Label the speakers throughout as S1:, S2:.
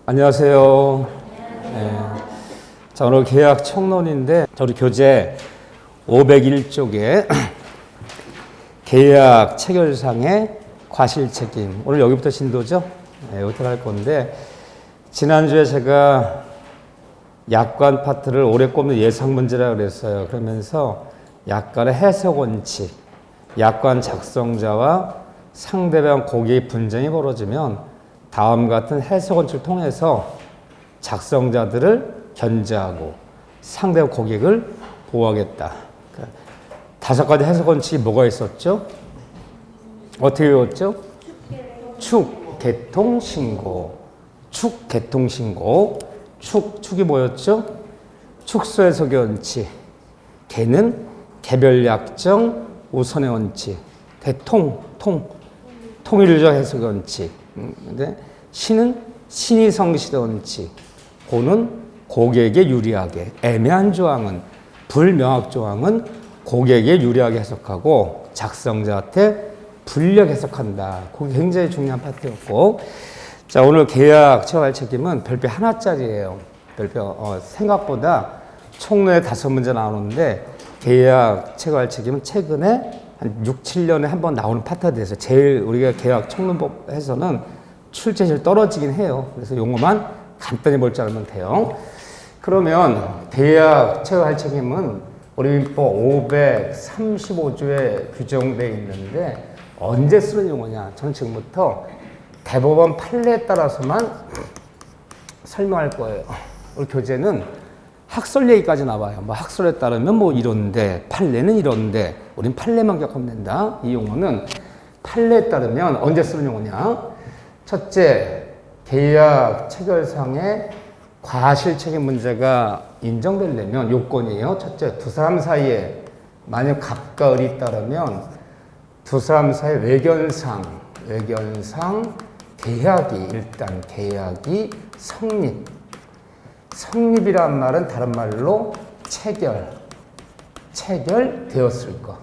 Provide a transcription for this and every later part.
S1: 안녕하세요. 네. 자, 오늘 계약 청론인데, 우리 교재 501쪽에 계약 체결상의 과실책임. 오늘 여기부터 진도죠? 네, 여기부터 할 건데, 지난주에 제가 약관 파트를 오래 꼽는 예상 문제라고 그랬어요. 그러면서 약관의 해석 원칙, 약관 작성자와 상대방 고객의 분쟁이 벌어지면 다음 같은 해석 원칙을 통해서 작성자들을 견제하고 상대방 고객을 보호하겠다. 그러니까 5가지 해석 원칙이 뭐가 있었죠? 어떻게 외웠죠? 축, 개통, 신고. 축, 개통, 신고. 축이 뭐였죠? 축소 해석의 원칙. 개는 개별 약정, 우선의 원칙. 개통, 통일적 해석의 원칙. 근데 신은 신의 성실의 원칙. 고는 고객에 유리하게. 애매한 조항은, 불명확 조항은 고객에 유리하게 해석하고 작성자한테 불리하게 해석한다. 그게 굉장히 중요한 파트였고, 자, 오늘 계약 체결할 책임은 별표 하나짜리예요. 별표 생각보다 총론에 5문제 나오는데 계약 체결할 책임은 최근에 한 6, 7년에 한 번 나오는 파트가 돼서 제일 우리가 계약 청론법에서는 출제율이 떨어지긴 해요. 그래서 용어만 간단히 볼 줄 알면 돼요. 그러면 계약 체결할 책임은 우리 민법 535조에 규정되어 있는데 언제 쓰는 용어냐? 저는 지금부터 대법원 판례에 따라서만 설명할 거예요. 우리 교재는 학설 얘기까지 나와요. 뭐 학설에 따르면 뭐 이런데, 판례는 이런데, 우린 판례만 기억하면 된다. 이 용어는 판례에 따르면 언제 쓰는 용어냐? 첫째, 계약 체결상의 과실 책임 문제가 인정되려면 요건이에요. 첫째, 두 사람 사이에 만약 갑과 을이 따르면 두 사람 사이 외견상 계약이 성립이란 말은 다른 말로 체결되었을 것.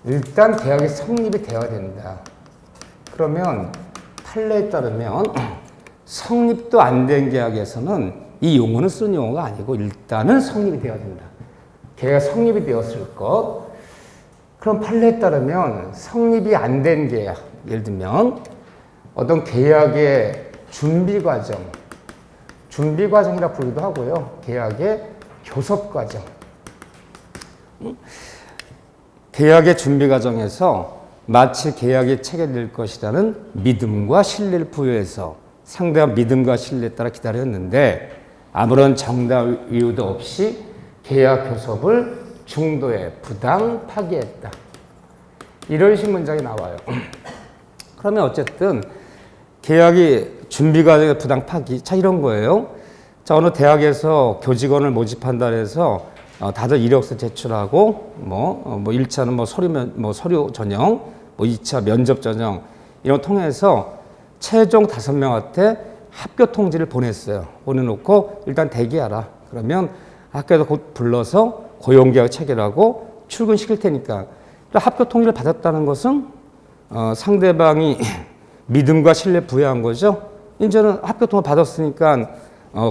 S1: 일단 계약이 성립이 되어야 된다. 그러면 판례에 따르면 성립도 안 된 계약에서는 이 용어는 쓰는 용어가 아니고 일단은 성립이 되어야 된다. 계약이 성립이 되었을 것. 그럼 판례에 따르면 성립이 안 된 계약, 예를 들면 어떤 계약의 준비 과정이라 부르기도 하고요. 계약의 교섭 과정. 계약의 준비 과정에서 마치 계약이 체결될 것이라는 믿음과 신뢰를 부여해서 상대방 믿음과 신뢰에 따라 기다렸는데 아무런 정당 이유도 없이 계약 교섭을 중도에 부당 파기했다. 이런 식 문장이 나와요. 그러면 어쨌든 계약이 준비 과정에 부당 파기, 자 이런 거예요. 자, 어느 대학에서 교직원을 모집한다 해서 다들 이력서 제출하고 뭐 1차는 서류 전형, 2차 면접 전형 이런 거 통해서 최종 5명한테 합격 통지를 보냈어요. 보내놓고 일단 대기하라. 그러면 학교에서 곧 불러서 고용계약 체결하고 출근시킬 테니까. 합격 통지를 받았다는 것은 상대방이 믿음과 신뢰 부여한 거죠. 이제는 합격 통지 받았으니까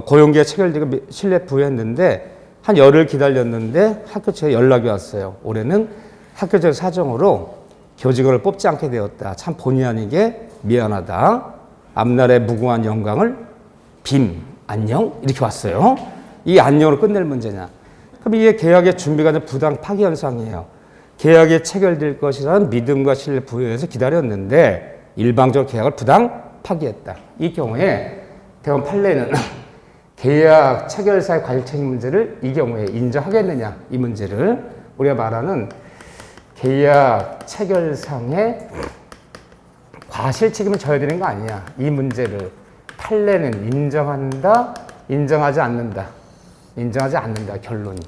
S1: 고용계약 체결되고 신뢰 부여했는데 한 열흘 기다렸는데 학교 측에 연락이 왔어요. 올해는 학교 측 사정으로 교직원을 뽑지 않게 되었다. 참 본의 아니게 미안하다. 앞날의 무궁한 영광을 안녕 이렇게 왔어요. 이 안녕으로 끝낼 문제냐? 그럼 이게 계약의 준비 과정 부당 파기 현상이에요. 계약이 체결될 것이라는 믿음과 신뢰 부여해서 기다렸는데 일방적으로 계약을 부당 파기했다. 이 경우에 대법원 판례는 계약 체결사의 과실 책임 문제를 이 경우에 인정하겠느냐 이 문제를 우리가 말하는 계약 체결상의 과실 책임을 져야 되는 거 아니냐 이 문제를 판례는 인정한다, 인정하지 않는다 결론이.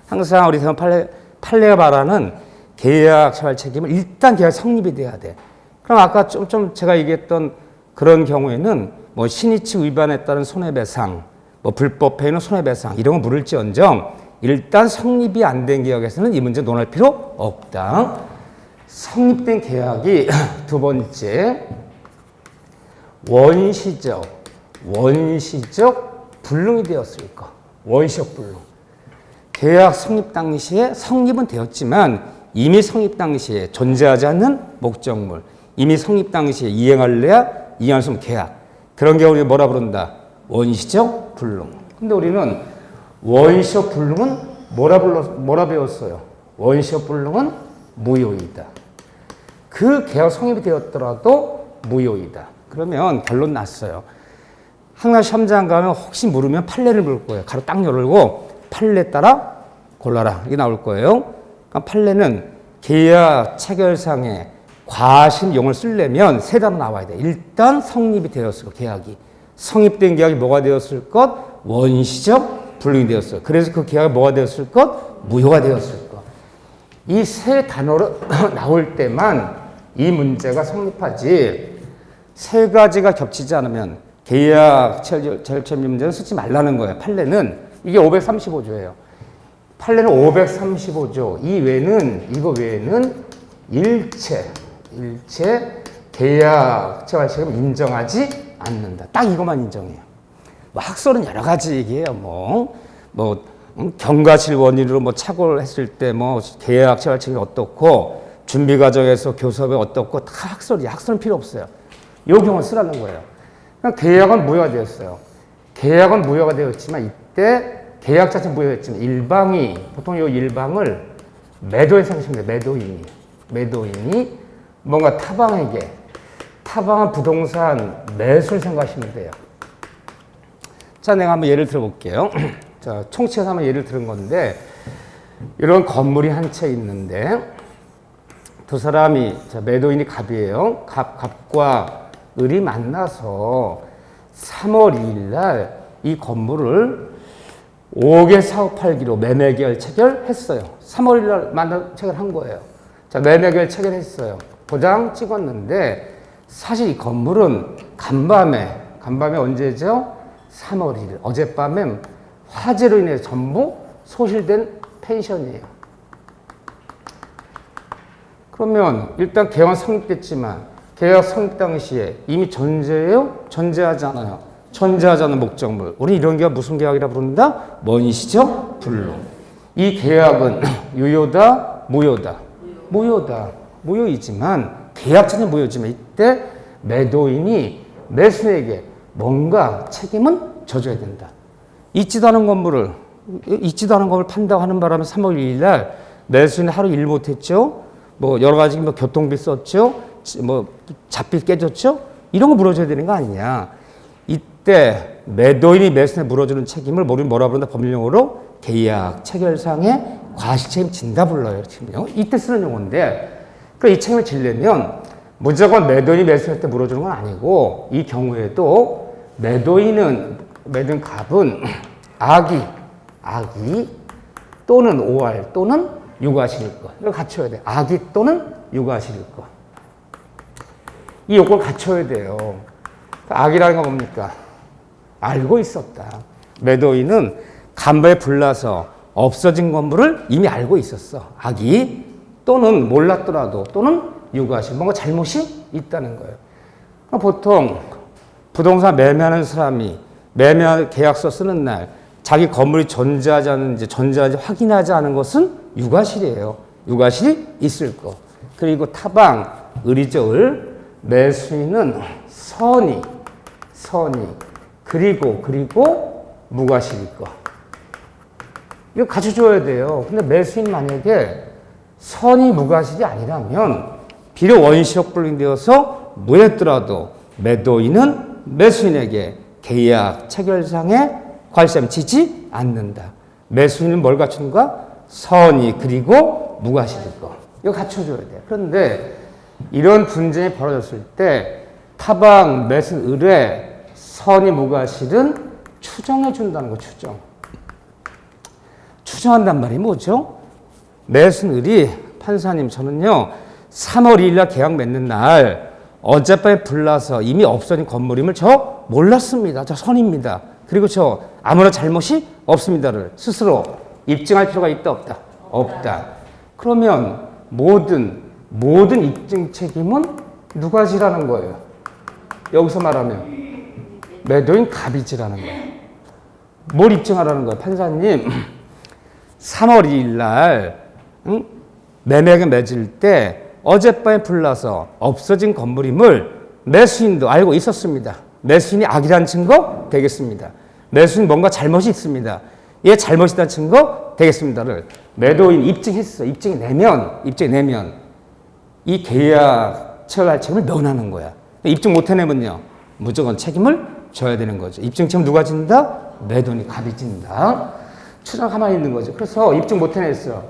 S1: 항상 우리 대법원 판례가 말하는 계약 체결 책임은 일단 계약 성립이 돼야 돼. 그럼 아까 좀 제가 얘기했던 그런 경우에는 뭐 신의칙 위반에 따른 손해배상, 뭐 불법 행위는 손해배상 이런 거 물을지언정 일단 성립이 안 된 계약에서는 이 문제 논할 필요 없다. 성립된 계약이 두 번째 원시적 원시적 불능이 되었을까? 원시적 불능. 계약 성립 당시에 성립은 되었지만 이미 성립 당시에 존재하지 않는 목적물, 이미 성립 당시에 이행할래야 이행할 수 없는 계약. 그런 경우 우리가 뭐라 부른다? 원시적 불능. 근데 우리는 원시적 불능은 뭐라 배웠어요? 원시적 불능은 무효이다. 그 계약 성립이 되었더라도 무효이다. 그러면 결론 났어요. 항상 시험장 가면 혹시 모르면 판례를 볼 거예요. 가로 딱 열고 판례 따라 골라라. 이게 나올 거예요. 그러니까 판례는 계약 체결상에 과신 용어를 쓰려면 세 단어 나와야 돼. 일단 성립이 되었을 것, 계약이. 성립된 계약이 뭐가 되었을 것? 원시적 불능이 되었어요. 그래서 그 계약이 뭐가 되었을 것? 무효가 되었을 것. 이 세 단어로 나올 때만 이 문제가 성립하지. 세 가지가 겹치지 않으면 계약 체결 문제는 쓰지 말라는 거예요. 판례는 이게 535조예요. 판례는 535조. 이거 외에는 일체 계약 체결 책임 인정하지 않는다. 딱 이것만 인정해요. 뭐 학설은 여러 가지 얘기해요. 경과실 원인으로 착오를 했을 때 계약 체결 책임이 어떻고 준비 과정에서 교섭이 어떻고 다 학설이야. 학설은 필요 없어요. 이 경우 쓰라는 거예요. 그러니까 계약은 무효가 되었어요. 계약은 무효가 되었지만 이때 계약 자체 무효였지만 일방이 보통 이 일방을 매도에 생각하시면 돼요. 매도인이 뭔가 타방한 부동산 매수를 생각하시면 돼요. 자, 내가 한번 예를 들어볼게요. 자, 총치해서 한번 예를 들은 건데 이런 건물이 한 채 있는데 두 사람이 매도인이 갑이에요. 갑과 을이 만나서 3월 2일 날 이 건물을 5개 사업 팔기로 매매 계약 체결했어요. 3월 1일 날 만나 체결한 거예요. 자, 매매 계약 체결했어요. 도장 찍었는데 사실 이 건물은 간밤에 언제죠? 3월 1일 어젯밤에 화재로 인해서 전부 소실된 펜션이에요. 그러면 일단 계약은 성립됐지만 계약 성립 당시에 이미 존재하지 않아요. 존재하지 않는 목적물. 우리 이런 계약 무슨 계약이라 부른다? 원시적 불능. 이 계약은 유효다, 무효다? 무효이지만 계약 자체는 무효지만 이때 매도인이 매수인에게 뭔가 책임은 져줘야 된다. 있지도 않은 건물을 판다고 하는 바람에 3월 2일 날 매수인이 하루 일 못했죠. 여러 가지 교통비 썼죠. 잡비 깨졌죠. 이런 거 물어줘야 되는 거 아니냐. 이때 매도인이 매수인에 물어주는 책임을 우리는 뭐라 부른다? 법률용어로 계약 체결상의 과실 책임 진다 불러요. 이때 쓰는 용어인데 이 책임을 지려면 무조건 매도인이 매수인한테 물어주는 건 아니고 이 경우에도 매도인 갑은 악이 또는 오할 또는 유가실일 것. 이걸 갖춰야 돼. 악이 또는 유가실일 것. 이 요건을 갖춰야 돼요. 악이라는 건 뭡니까? 알고 있었다. 매도인은 간밤에 불나서 없어진 건물을 이미 알고 있었어. 악이 또는 몰랐더라도 또는 유가실 뭔가 잘못이 있다는 거예요. 보통 부동산 매매하는 사람이 매매 계약서 쓰는 날 자기 건물이 존재하지 확인하지 않은 것은 유가실이에요. 유가실이 있을 거. 그리고 타방, 을이죠. 매수인은 선이 그리고 무과실일 거. 이거 갖춰줘야 돼요. 근데 매수인 만약에 선이 무과실이 아니라면 비록 원시적 불능되어서 무효했더라도 매도인은 매수인에게 계약 체결상의 과실責지지 않는다. 매수인은 뭘 갖추는가? 선이 그리고 무과실일 거. 이거 갖춰줘야 돼요. 그런데 이런 분쟁이 벌어졌을 때 타방, 매수인, 을의 선이 무과실은 추정해 준다는 거. 추정한단 말이 뭐죠? 매수인, 을이 판사님 저는요 3월 2일 날 계약 맺는 날 어젯밤에 불나서 이미 없어진 건물임을 저 몰랐습니다. 저 선입니다. 그리고 저 아무런 잘못이 없습니다를 스스로 입증할 필요가 있다 없다? 없다. 그러면 모든 입증 책임은 누가 지라는 거예요? 여기서 말하면 매도인 갑이지라는 거예요. 뭘 입증하라는 거예요? 판사님, 3월 2일 날 매매가 맺을 때 어젯밤에 불나서 없어진 건물임을 매수인도 알고 있었습니다. 매수인이 악이라는 증거 되겠습니다. 매수인 뭔가 잘못이 있습니다. 얘 잘못이라는 증거 되겠습니다를 매도인 입증했어. 입증내면 이 계약 체결할 책임을 면하는 거야. 입증 못 해내면요, 무조건 책임을 져야 되는 거죠. 입증 책임 누가 진다? 매도인이 갑이 진다. 추정 가만히 있는 거죠. 그래서 입증 못 해냈어.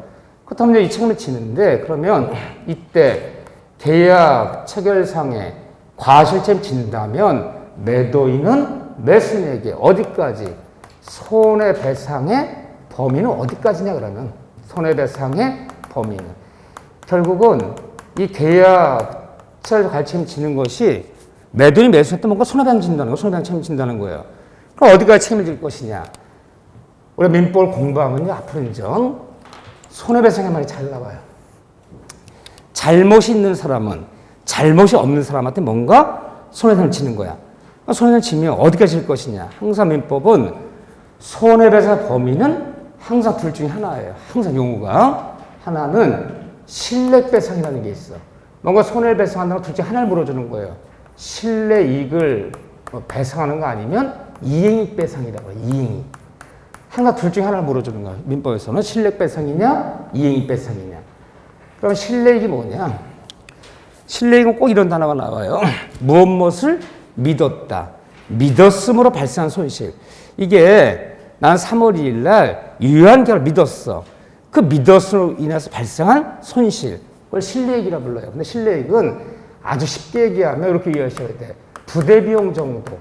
S1: 그렇다면 이 책임을 지는데, 그러면 이때 계약 체결상에 과실책임 진다면 매도인은 매수인에게 어디까지 손해배상의 범위는 어디까지냐? 그러면 손해배상의 범위는 결국은 이 계약 체결 과실책임 지는 것이 매도인이 매수했던 뭔가 손해배상 진다는 거, 손해배상 책임진다는 거예요. 그럼 어디까지 책임을 질 것이냐? 우리 민법을 공부하면요, 앞으로 인정 손해배상의 말이 잘 나와요. 잘못이 있는 사람은 잘못이 없는 사람한테 뭔가 손해배상을 지는 거야. 손해배상을 지면 어디까지 질 것이냐? 항상 민법은 손해배상 범위는 항상 둘 중에 하나예요. 항상 용어가. 하나는 실례배상이라는 게 있어. 뭔가 손해배상한다고 둘 중에 하나를 물어주는 거예요. 실례이익을 배상하는 거 아니면 이행이익 배상이라고 해요. 이행이익. 항상 둘 중에 하나를 물어주는 거예요. 민법에서는 실례배상이냐 이행이익 배상이냐. 그럼 실례이익이 뭐냐? 실례이익은 꼭 이런 단어가 나와요. 무엇을 믿었다. 믿었음으로 발생한 손실. 이게 난 3월 2일 날 유효한 계약을 믿었어. 그 믿었음으로 인해서 발생한 손실. 그걸 실례이익이라 불러요. 근데 실례이익은 아주 쉽게 얘기하면 이렇게 이해하셔야 돼. 부대비용 정도.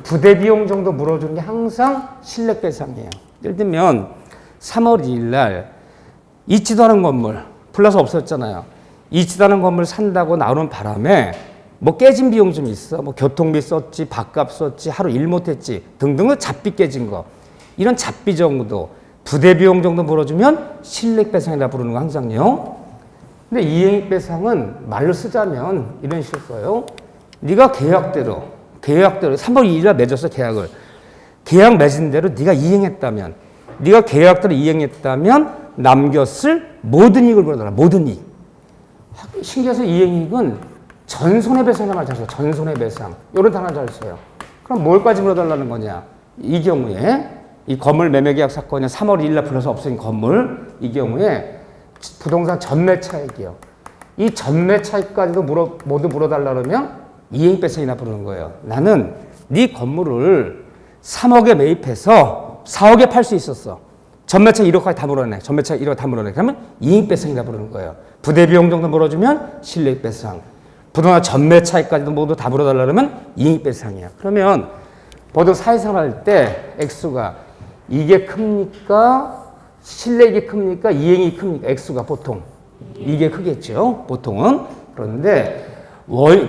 S1: 부대비용 정도 물어주는 게 항상 실례배상이에요. 예를 들면 3월 2일 날 있지도 않은 건물, 불나서 없었잖아요. 있지도 않은 건물 산다고 나오는 바람에 뭐 깨진 비용 좀 있어. 뭐 교통비 썼지, 밥값 썼지, 하루 일 못했지 등등의 잡비 깨진 거. 이런 잡비 정도, 부대비용 정도 물어주면 실례배상이라 부르는 거 항상요. 근데 이행이익배상은 말로 쓰자면 이런 식으로 써요. 네가 계약대로 3월 2일날 맺었어. 계약 맺은 대로 네가 이행했다면, 네가 계약대로 이행했다면 남겼을 모든 이익을 물어달라. 모든 이익. 신기해서 이행이익은 전손해배상이라는 말 잘 써요. 전손해배상. 이런 단어 잘 써요. 그럼 뭘까지 물어달라는 거냐? 이 경우에 이 건물 매매계약 사건이 3월 2일날 불러서 없어진 건물, 이 경우에 부동산 전매 차익이요. 이 전매 차익까지도 모두 물어달라 그러면 이행배상이나 부르는 거예요. 나는 네 건물을 3억에 매입해서 4억에 팔 수 있었어. 전매 차익 1억까지 다 물어내. 전매 차익 1억 다 물어내. 그러면 이행배상이나 부르는 거예요. 부대비용 정도 물어주면 실례배상. 부동산 전매 차익까지도 모두 다 물어달라 그러면 이행배상이야. 그러면 보통 사회생활 할 때 액수가 이게 큽니까? 실례이익이 큽니까? 이행이 큽니까? 액수가 보통 이게 크겠죠. 보통은. 그런데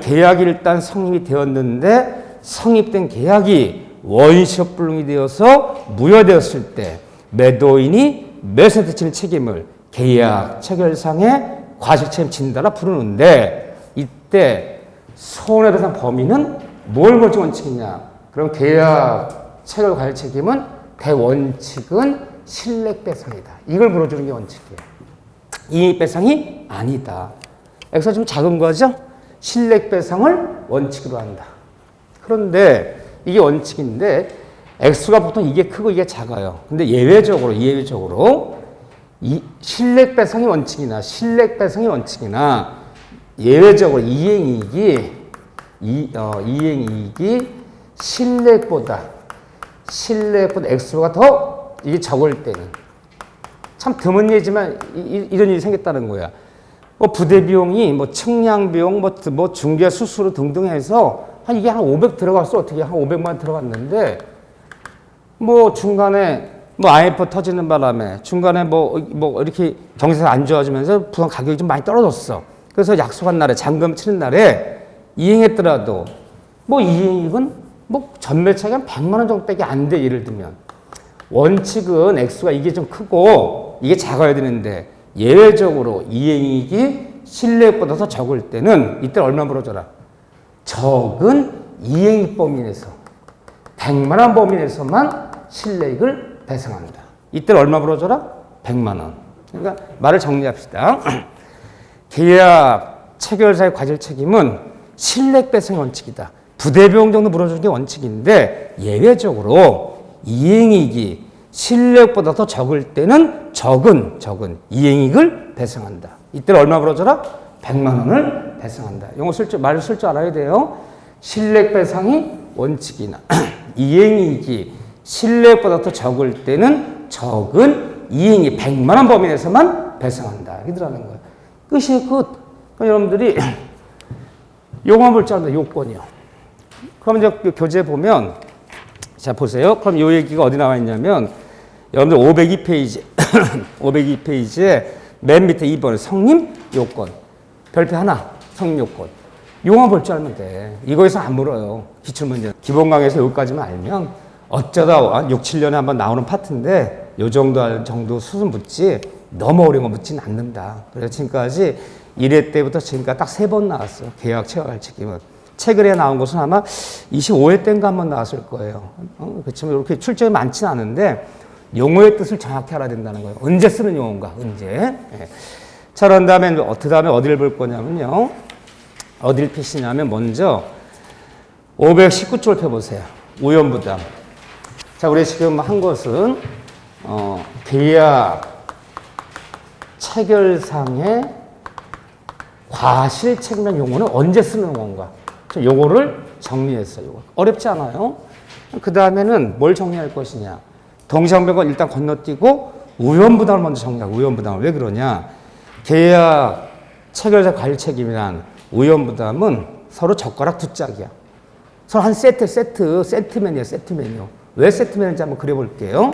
S1: 계약이 일단 성립이 되었는데 성립된 계약이 원시효불능이 되어서 무효되었을 때 매도인이 매수한테 지는 책임을 계약 체결상의 과실책임 진다라 부르는데, 이때 손해배상 범위는 뭘 걸쳐 원칙이냐? 그럼 계약 체결 과실책임은 대원칙은 실례배상이다. 이걸 물어주는 게 원칙이에요. 이익배상이 아니다. 액수가 좀 작은 거죠? 실례배상을 원칙으로 한다. 그런데 이게 원칙인데 액수가 보통 이게 크고 이게 작아요. 근데 예외적으로 이 실례배상이 원칙이나 예외적으로 이행이익이 실례액보다 액수가 더 이게 적을 때는, 참 드문 예지만 이런 일이 생겼다는 거야. 뭐 부대비용이 뭐 측량비용 뭐 중개 수수료 등등 해서 이게 한 500 들어갔어. 어떻게 한 500만 들어갔는데 뭐 중간에 뭐 IMF 터지는 바람에 중간에 뭐 이렇게 경제가 안 좋아지면서 부동 가격이 좀 많이 떨어졌어. 그래서 약속한 날에 잔금 치는 날에 이행했더라도 뭐 이행이익은 뭐 전매 차익 한 100만 원 정도밖에 안 돼. 예를 들면 원칙은 액수가 이게 좀 크고 이게 작아야 되는데 예외적으로 이행이익이 실례액보다 더 적을 때는 이때 얼마 물어줘라? 적은 이행이익 범위 내에서 100만 원 범위 내에서만 실내익을 배상한다. 이때 얼마 불어줘라? 100만 원. 그러니까 말을 정리합시다. 계약 체결사의 과실 책임은 실내익 배상의 원칙이다. 부대비용 정도 물어주는 게 원칙인데 예외적으로 이행이익이 실내익보다 더 적을 때는 적은 이행이익을 배상한다. 이때 얼마 물어줘라? 100만 원을 배상한다. 이거 말을 쓸 줄 알아야 돼요. 실내익 배상이 원칙이나 이행이익이 실내익보다 더 적을 때는 적은 이행이 100만 원 범위 내에서만 배상한다. 이렇게 들어가는 거예요. 끝이에요, 끝. 그럼 여러분들이 요거만 볼 줄 알았는데 요건이요. 그럼 이제 교재 보면 자 보세요. 그럼 요 얘기가 어디 나와 있냐면 여러분들 502페이지 502페이지에 맨 밑에 2번 성립 요건 별표 하나 성립 요건 요거만 볼 줄 알면 돼. 이거에서 안 물어요. 기출문제 기본 강의에서 여기까지만 알면 어쩌다 6, 7년에 한번 나오는 파트인데 요 정도 수준 묻지 너무 어려운 거 묻지는 않는다. 그래서 지금까지 1회 때부터 지금까지 딱 3번 나왔어요. 계약 체결 책임은. 최근에 나온 것은 아마 25회 때인가 한번 나왔을 거예요. 그렇지만 이렇게 출제가 많지는 않은데 용어의 뜻을 정확히 알아야 된다는 거예요. 언제 쓰는 용어인가, 언제. 예. 자, 그런 다음에, 그 다음에 어디를 볼 거냐면요. 어디를 피시냐면 먼저 519쪽을 펴보세요. 우연부담. 자, 우리 지금 한 것은, 계약 체결상의 과실 책임이라는 용어는 언제 쓰는 용어인가. 요거를 정리했어요. 요거. 어렵지 않아요? 그 다음에는 뭘 정리할 것이냐. 동시상배건 일단 건너뛰고 우연부담을 먼저 정리하고 우연부담을 왜 그러냐. 계약 체결자 관리 책임이란 우연부담은 서로 젓가락 두 짝이야. 서로 한 세트맨이야, 세트맨이요. 왜 세트맨인지 한번 그려볼게요.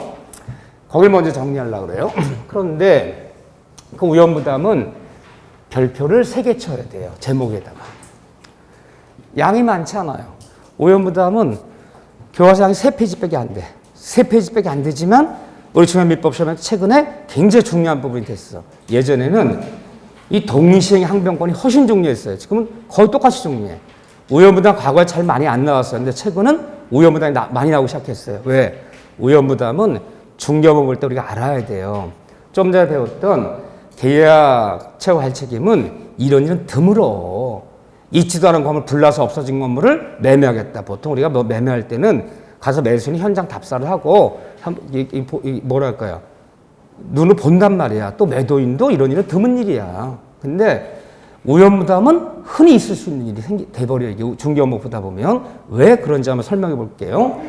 S1: 거길 먼저 정리하려고 그래요. 그런데 그 우연부담은 별표를 3개 쳐야 돼요. 제목에다가. 양이 많지 않아요. 우연부담은 교과서양이 3페이지밖에 안 돼. 3페이지밖에 안 되지만 우리 중요한민법시험에 최근에 굉장히 중요한 부분이 됐어. 예전에는 이 동시행의 항변권이 훨씬 중요했어요. 지금은 거의 똑같이 중요해. 우연부담 과거에 잘 많이 안 나왔었는데 최근은 우연부담이 많이 나오기 시작했어요. 왜? 우연부담은 중개업을 볼 때 우리가 알아야 돼요. 좀 전에 배웠던 계약 체결 책임은 이런 일은 드물어. 있지도 않은 건물 불나서 없어진 건물을 매매하겠다. 보통 우리가 뭐 매매할 때는 가서 매수인이 현장 답사를 하고 뭐랄까요? 눈을 본단 말이야. 또 매도인도 이런 일은 드문 일이야. 근데 우연부담은 흔히 있을 수 있는 일이 돼버려요. 중개업무 보다 보면. 왜 그런지 한번 설명해 볼게요.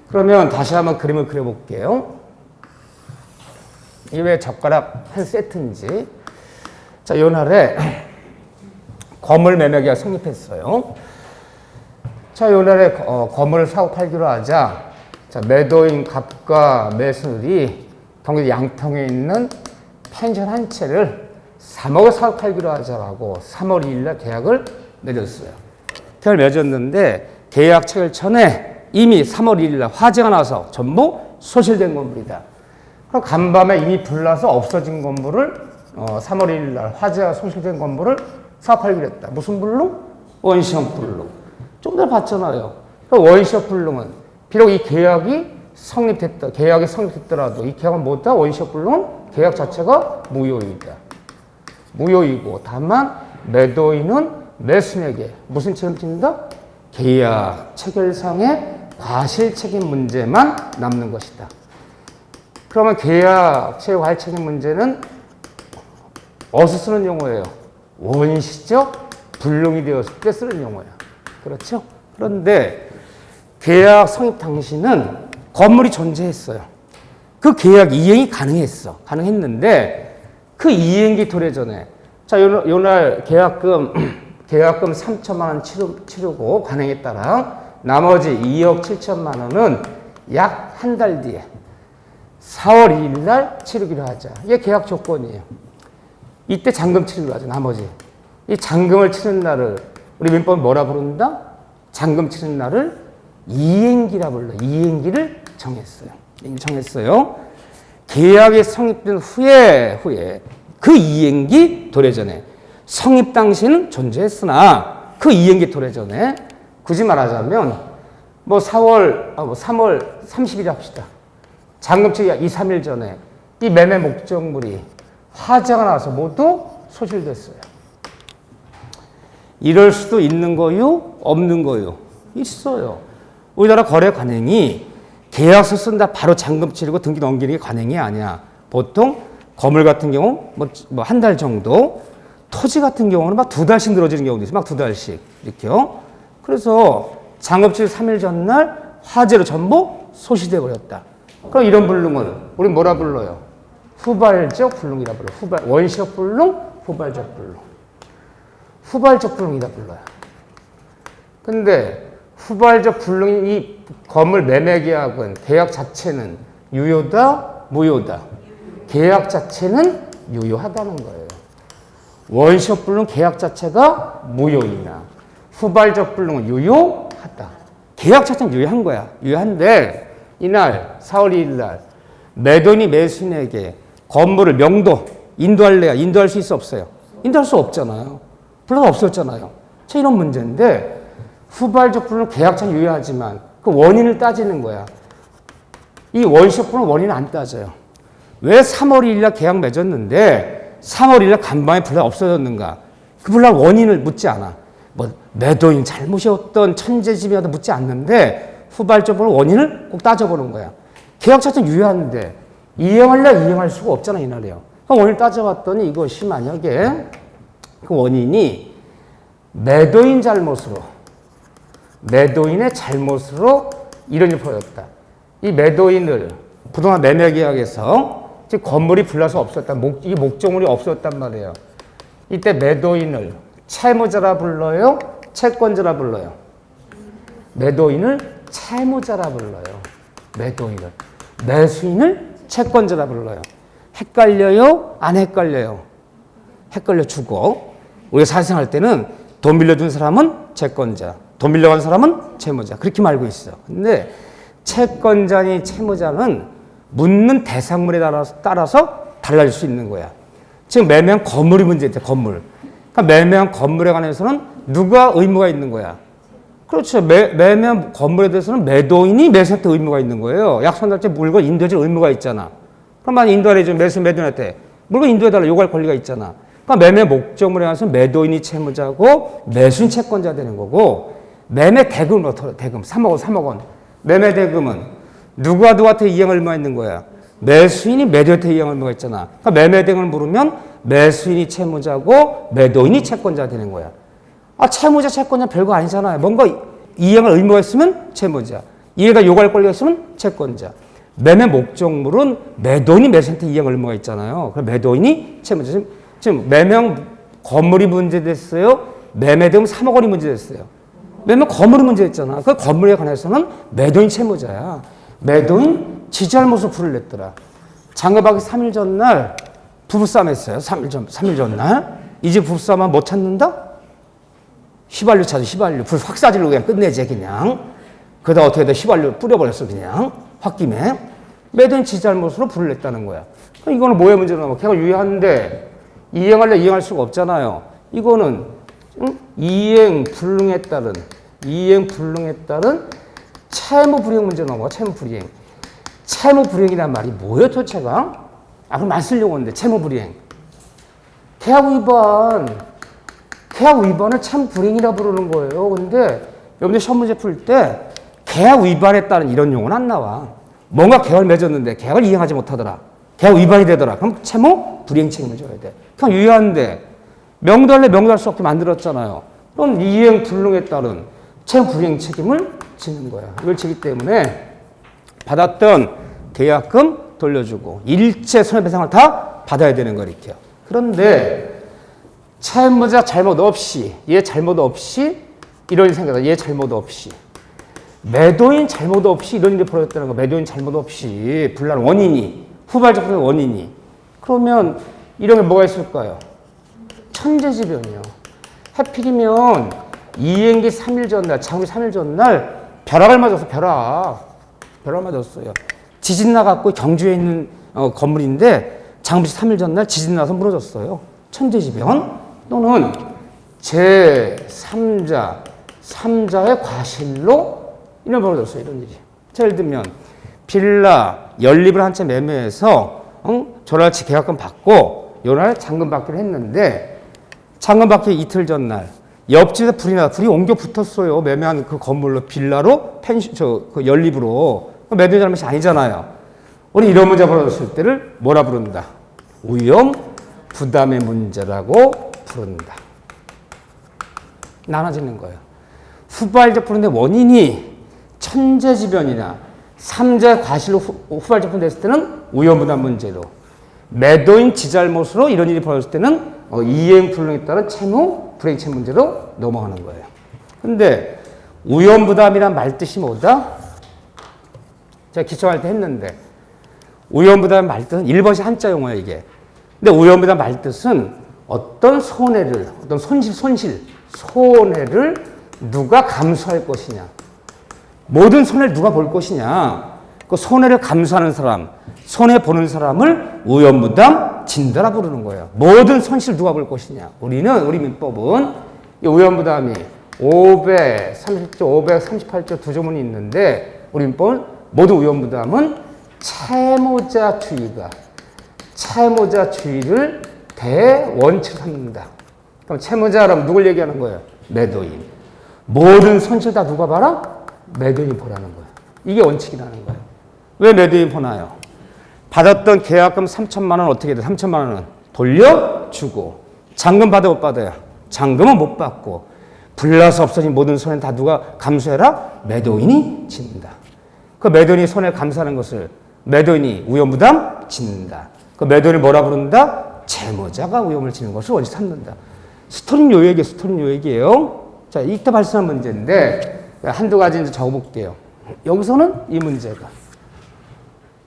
S1: 그러면 다시 한번 그림을 그려볼게요. 이게 왜 젓가락 한 세트인지. 자, 요 날에 건물 매매 계약 성립했어요. 자, 요 날에 건물을 사고 팔기로 하자. 자, 매도인 갑과 매수인이 경기도 양평에 있는 펜션 한 채를 3억에 사고 팔기로 하자라고 3월 2일 날 계약을 맺었어요. 계약을 맺었는데 계약 체결 전에 이미 3월 1일 날 화재가 나서 전부 소실된 건물이다. 그럼 간밤에 이미 불나서 없어진 건물을 3월 1일 날 화재가 소실된 건물을 사고 팔기로 했다. 무슨 불능? 원시형 불능. 좀 전에 봤잖아요. 원시형 불능은 비록 이 계약이 성립됐더라도 이 계약은 뭐다? 원시형 불능은 계약 자체가 무효이다. 무효이고 다만 매도인은 매수인에게 무슨 책임을 진다? 계약 체결상의 과실 책임 문제만 남는 것이다. 그러면 계약 체결 과실 책임 문제는 어디서 쓰는 용어예요? 원시적 불능이 되었을 때 쓰는 용어야. 그렇죠? 그런데 계약 성립 당시는 건물이 존재했어요. 그 계약 이행이 가능했는데 그 이행기 도래 전에 자, 요날 계약금 3천만 원 치르고 관행에 따라 나머지 2억 7천만 원은 약 한 달 뒤에 4월 2일 날 치르기로 하자. 이게 계약 조건이에요. 이때 잔금 치르기로 하자. 나머지 이 잔금을 치른 날을 우리 민법은 뭐라 부른다? 잔금 치른 날을 이행기라 불러. 이행기를 정했어요. 계약이 성립된 후에 그 이행기 도래 전에 성립 당시는 존재했으나 그 이행기 도래 전에 굳이 말하자면 뭐 3월 30일 합시다. 잔금치기 2, 3일 전에 이 매매 목적물이 화재가 나서 모두 소실됐어요. 이럴 수도 있는 거요? 없는 거요? 있어요. 우리나라 거래 관행이 계약서 쓴다 바로 잔금 치르고 등기 넘기는 게 관행이 아니야. 보통 건물 같은 경우 뭐 한 달 정도, 토지 같은 경우는 막 2달씩 늘어지는 경우도 있어요. 막 2달씩 이렇게요. 그래서 잔금 치르 3일 전날 화재로 전부 소실돼 버렸다. 그럼 이런 불능을 우리 뭐라 불러요? 후발적 불능이라 불러요. 원시적 불능, 후발적 불능. 후발적 불능이라 불러요. 근데 후발적 불능인 이 건물 매매 계약은 계약 자체는 유효다, 무효다. 계약 자체는 유효하다는 거예요. 원시적 불능 계약 자체가 무효이나 후발적 불능은 유효하다. 계약 자체는 유효한 거야. 유효한데 이날 4월 2일 날 매도인이 매수인에게 건물을 명도 인도할래야 인도할 수 있어 없어요? 인도할 수 없잖아요. 불러가 없었잖아요. 자, 이런 문제인데 후발적 불능 계약자는 유효하지만 그 원인을 따지는 거야. 이 원시적 불능 원인은 안 따져요. 왜 3월 1일 날 계약 맺었는데 3월 1일 날 간밤에 불나가 없어졌는가? 그 불나가 원인을 묻지 않아. 뭐 매도인 잘못이었던 천재지변도 묻지 않는데 후발적으로 원인을 꼭 따져보는 거야. 계약 자체는 유효한데 이행할래 이행할 수가 없잖아 이날에요. 그럼 원인을 따져봤더니 이것이 만약에 그 원인이 매도인의 잘못으로 이런 일이 벌어졌다. 이 매도인을 부동산 매매 계약에서 즉 건물이 불나서 없었다. 이 목적물이 없었단 말이에요. 이때 매도인을 채무자라 불러요? 채권자라 불러요? 매도인을 채무자라 불러요. 매도인을. 매수인을 채권자라 불러요. 헷갈려요? 안 헷갈려요? 헷갈려주고 우리가 사실생활 때는 돈 빌려준 사람은 채권자, 돈 빌려간 사람은 채무자 그렇게 알고 있어. 근데 채권자니 채무자는 묻는 대상물에 따라서 달라질 수 있는 거야. 지금 매매한 건물이 문제인데 건물. 그러니까 매매한 건물에 관해서는 누가 의무가 있는 거야? 그렇죠. 매매한 건물에 대해서는 매도인이 매수한테 의무가 있는 거예요. 약속할 때 물건 인도해줄 의무가 있잖아. 그럼 만약 인도해줘 매도인한테 물건 인도해달라 요구할 권리가 있잖아. 그러니까 매매 목적물에 관해서 매도인이 채무자고 매수인 채권자 되는 거고 매매 대금은 어떻게 대금 3억 원. 매매 대금은 누구한테 이행할 의무가 있는 거야? 매수인이 매도인한테 이행할 의무가 있잖아. 그러니까 매매 대금을 물으면 매수인이 채무자고 매도인이 채권자 되는 거야. 아, 채무자, 채권자 별거 아니잖아요. 뭔가 이행할 의무가 있으면 채무자. 이해가 요구할 권리가 있으면 채권자. 매매 목적물은 매도인이 매수인한테 이행할 의무가 있잖아요. 그럼 매도인이 채무자. 지금 매명 건물이 문제됐어요. 매매 대금 3억 원이 문제됐어요. 매매 건물이 문제됐잖아. 그 건물에 관해서는 매도인 채무자야. 매도인 지잘못으로 불을 냈더라. 장거박이 3일 전날 부부싸움 했어요. 3일 전날. 이제 부부싸움만 못 찾는다? 휘발유 찾아, 휘발유. 불 확 싸질러 그냥 끝내지, 그냥. 그러다 어떻게 돼? 휘발유 뿌려버렸어, 그냥. 홧김에. 매도인 지잘못으로 불을 냈다는 거야. 이거는 뭐의 문제나? 걔가 유효한데, 이행할래 이행할 수가 없잖아요. 이거는, 이행 불능에 따른 채무 불이행 문제 나온 거야, 채무 불이행. 채무 불이행이란 말이 뭐예요, 도대체가? 아, 그럼 안 쓰려고 하는데, 채무 불이행. 계약 위반을 채무 불이행이라 부르는 거예요. 근데 여러분들 시험 문제 풀 때 계약 위반에 따른 이런 용어는 안 나와. 뭔가 계약을 맺었는데 계약을 이행하지 못하더라. 계약 위반이 되더라. 그럼 채무 불이행 책임을 져야 돼. 그냥 유효한데 명도할래 명도할 수 없게 만들었잖아요. 그럼 이행 불능에 따른 채무 불이행 책임을 지는 거야. 이걸 지기 때문에 받았던 계약금 돌려주고 일체 손해배상을 다 받아야 되는 거 이렇게요. 그런데 채무자 잘못 없이, 얘 잘못 없이 이런 일이 생겼다. 얘 잘못 없이. 매도인 잘못 없이 이런 일이 벌어졌다는 거. 매도인 잘못 없이 불난 원인이, 후발적 원인이. 그러면 이런 게 뭐가 있을까요? 천재지변이요. 하필이면 이행기 3일 전날, 장기 3일 전날 벼락을 맞았어. 벼락 맞았어요. 지진 나갖고 경주에 있는 건물인데 장부시 3일 전날 지진 나서 무너졌어요. 천재지변 또는 제3자의 과실로 이런 벌어졌어요. 이런 일이. 자, 예를 들면 빌라 연립을 한 채 매매해서 전월치 계약금 받고 요날 잔금 받기로 했는데 잔금 받기 이틀 전날 옆집에서 불이 옮겨 붙었어요. 매매한 그 건물로 빌라로 그 연립으로 매도인 잘못이 아니잖아요. 우리 이런 문제 벌어졌을 때를 뭐라 부른다? 위험 부담의 문제라고 부른다. 나눠지는 거예요. 후발적 불응의 원인이 천재지변이나 삼자의 과실로 후발적 불응됐을 때는 위험 부담 문제로, 매도인 지잘못으로 이런 일이 벌어졌을 때는 이행 불능에 따른 채무 불이행 채무 문제로 넘어가는 거예요. 근데 위험 부담이란 말 뜻이 뭐다? 제가 기초할 때 했는데 위험 부담 말 뜻은 1번씩 한자 용어예요, 이게. 근데 위험 부담 말 뜻은 어떤 손해를, 어떤 손해를 누가 감수할 것이냐. 모든 손해를 누가 볼 것이냐. 그 손해를 감수하는 사람, 손해 보는 사람을 위험 부담 진다라 부르는 거예요. 모든 손실을 누가 볼 것이냐. 우리 민법은 이 위험 부담이 530조, 538조 두 조문이 있는데 우리 민법은 모든 위험 부담은 채무자 주의를 대원칙 삼는다. 그럼 채무자라면 누굴 얘기하는 거예요? 매도인. 모든 손실 다 누가 봐라? 매도인이 보라는 거예요. 이게 원칙이라는 거예요. 왜 매도인이 보나요? 받았던 계약금 3천만 원 어떻게 돼? 3천만 원은 돌려주고, 잔금 받아 못 받아요? 잔금은 못 받고, 불나서 없어진 모든 손해는 다 누가 감수해라? 매도인이 짓는다. 그 매도인이 손해를 감수하는 것을 매도인이 위험부담 짓는다. 그 매도인을 뭐라 부른다? 채무자가 위험을 지는 것을 원칙 삼는다. 스토리는 요 얘기예요. 자, 이때 발생한 문제인데 한두 가지 이제 적어볼게요. 여기서는 이 문제가,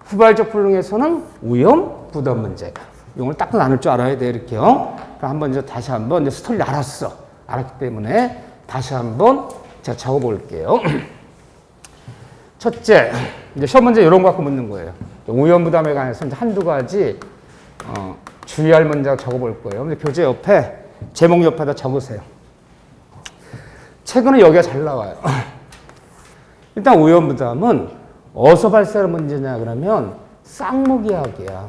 S1: 후발적 불능에서는 위험 부담 문제가. 이걸 딱 나눌 줄 알아야 돼, 이렇게요. 그럼 한번 이제 다시 한번 이제 스토리를 알았기 때문에 다시 한번 제가 적어볼게요. 첫째, 이제 시험 문제 이런 거 갖고 묻는 거예요. 위험 부담에 관해서 이제 한두 가지 주의할 문제 적어볼 거예요. 근데 교재 옆에 제목 옆에다 적으세요. 최근에 여기가 잘 나와요. 일단 위험 부담은 어디서 발생하는 문제냐 그러면 쌍무계약이야.